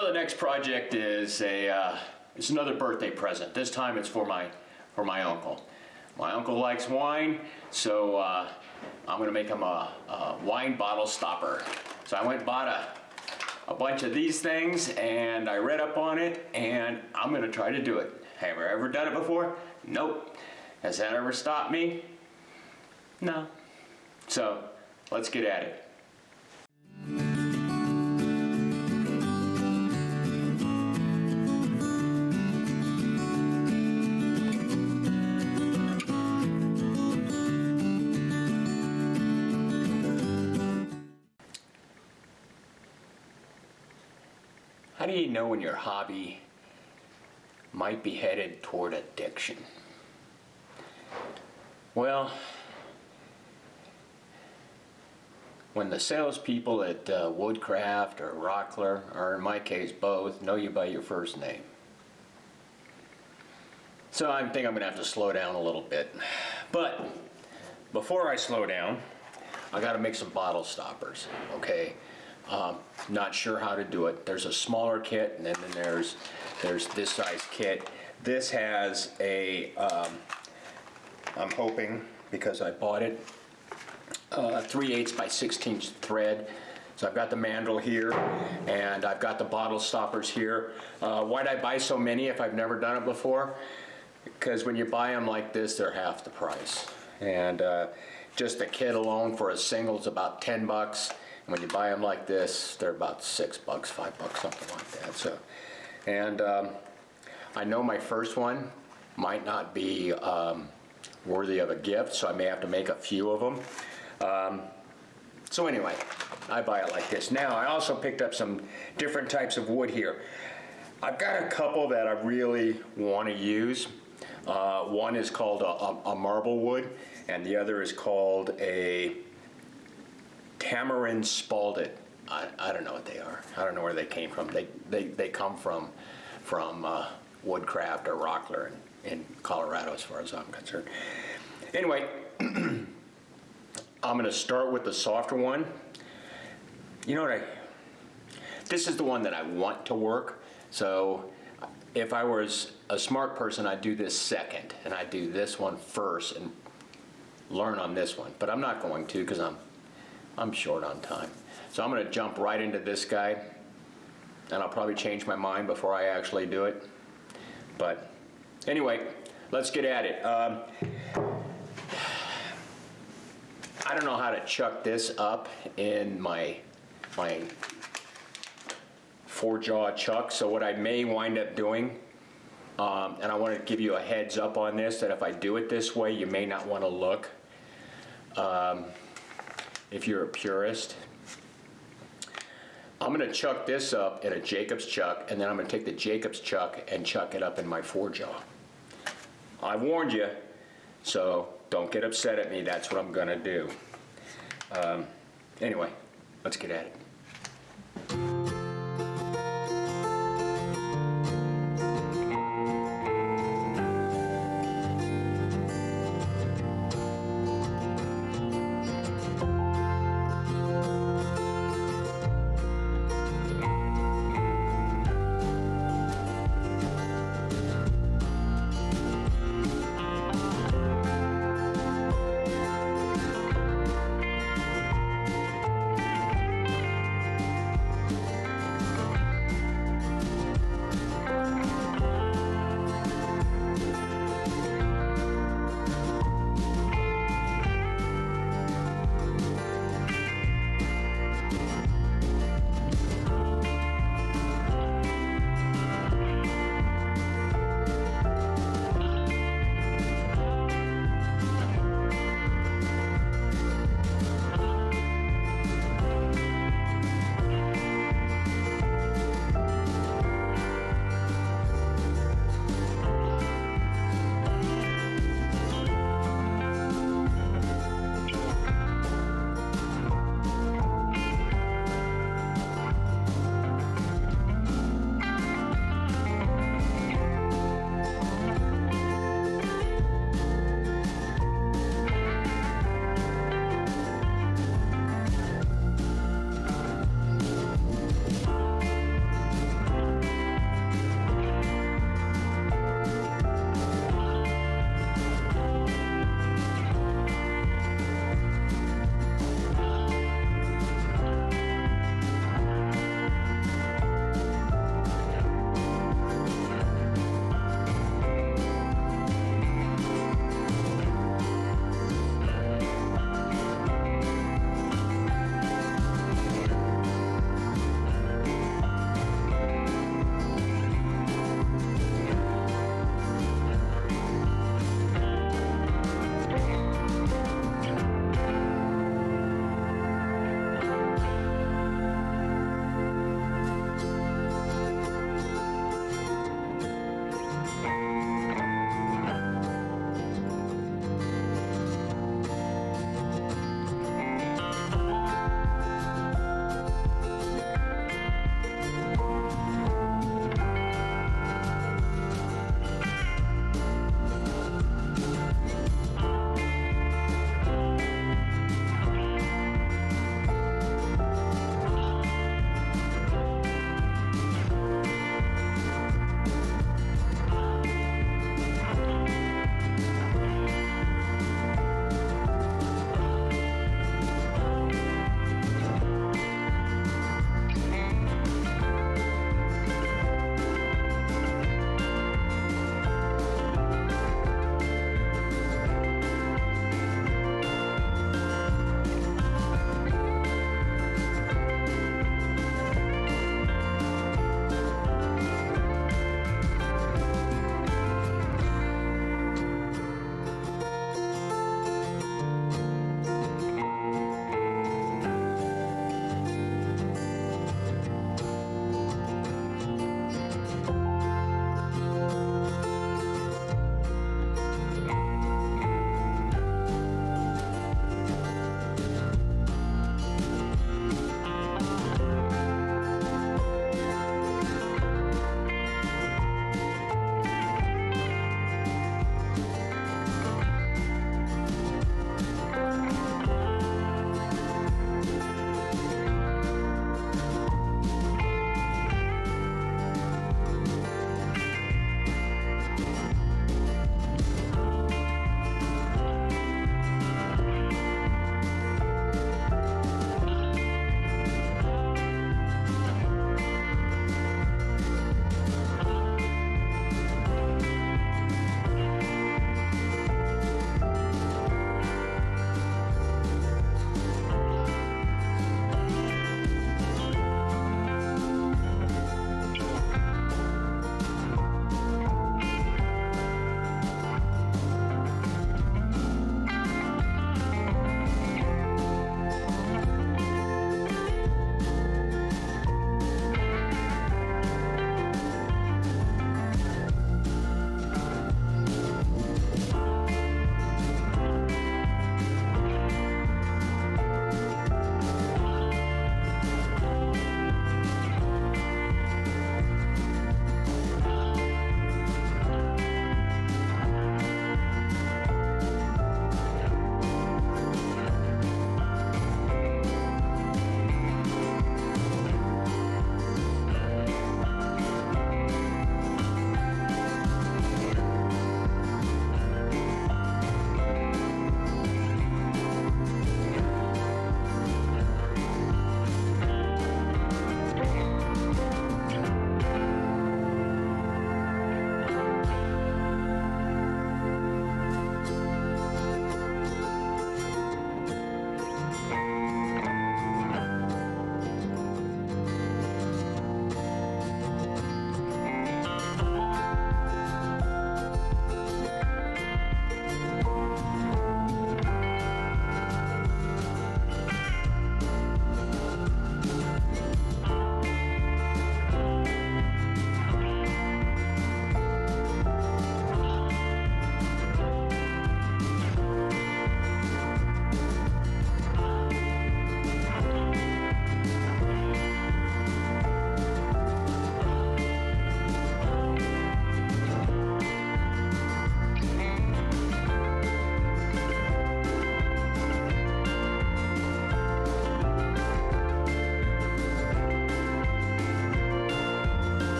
So the next project is it's another birthday present. This time it's for my uncle. My uncle likes wine, so I'm gonna make him a wine bottle stopper. So I went and bought a bunch of these things, and I read up on it, and I'm gonna try to do it. Have I ever done it before? Nope. Has that ever stopped me? No. So let's get at it. How do you know when your hobby might be headed toward addiction? Well, when the salespeople at Woodcraft or Rockler, or in my case both, know you by your first name. So I think I'm going to have to slow down a little bit. But before I slow down, I got to make some bottle stoppers, okay? Not sure how to do it. There's a smaller kit, and then there's this size kit. This has a, I'm hoping, because I bought it, 3/8 by 16 thread. So I've got the mandrel here, and I've got the bottle stoppers here. Why'd I buy so many if I've never done it before? Because when you buy them like this, they're half the price. And just the kit alone for a single is about 10 bucks. And when you buy them like this, they're about 6 bucks, 5 bucks, something like that. So, and I know my first one might not be worthy of a gift, so I may have to make a few of them. So anyway, I buy it like this. Now, I also picked up some different types of wood here. I've got a couple that I really want to use. One is called a marble wood, and the other is called a Tamarind Spalted. I don't know what they are. I don't know where they came from. They come from Woodcraft or Rockler in Colorado, as far as I'm concerned. Anyway, I'm going to start with the softer one. You know what? This is the one that I want to work. So if I was a smart person, I'd do this second, and I'd do this one first and learn on this one. But I'm not going to, because I'm short on time. So I'm going to jump right into this guy, and I'll probably change my mind before I actually do it. But anyway, let's get at it. I don't know how to chuck this up in my 4-jaw chuck, so what I may wind up doing, and I want to give you a heads up on this, that if I do it this way, you may not want to look. If you're a purist, I'm going to chuck this up in a Jacob's chuck, and then I'm going to take the Jacob's chuck and chuck it up in my 4-jaw. I warned you, so don't get upset at me. That's what I'm going to do. Anyway, let's get at it.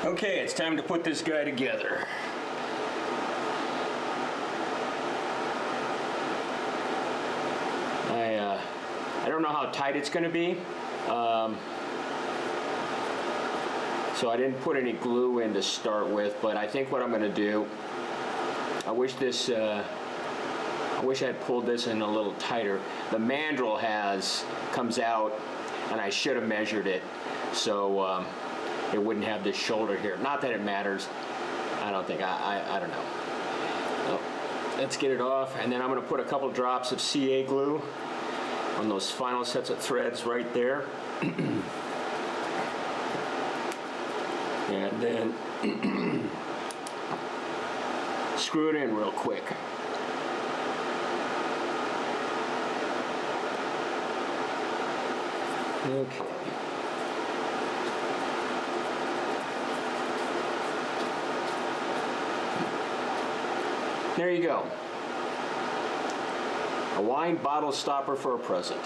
Okay, it's time to put this guy together. I don't know how tight it's going to be, so I didn't put any glue in to start with, but I think what I'm going to do, I wish I had pulled this in a little tighter. The mandrel comes out, and I should have measured it, so it wouldn't have this shoulder here. Not that it matters. I don't think, I don't know. So, let's get it off, and then I'm going to put a couple drops of CA glue on those final sets of threads right there. And then screw it in real quick. Okay. There you go. A wine bottle stopper for a present.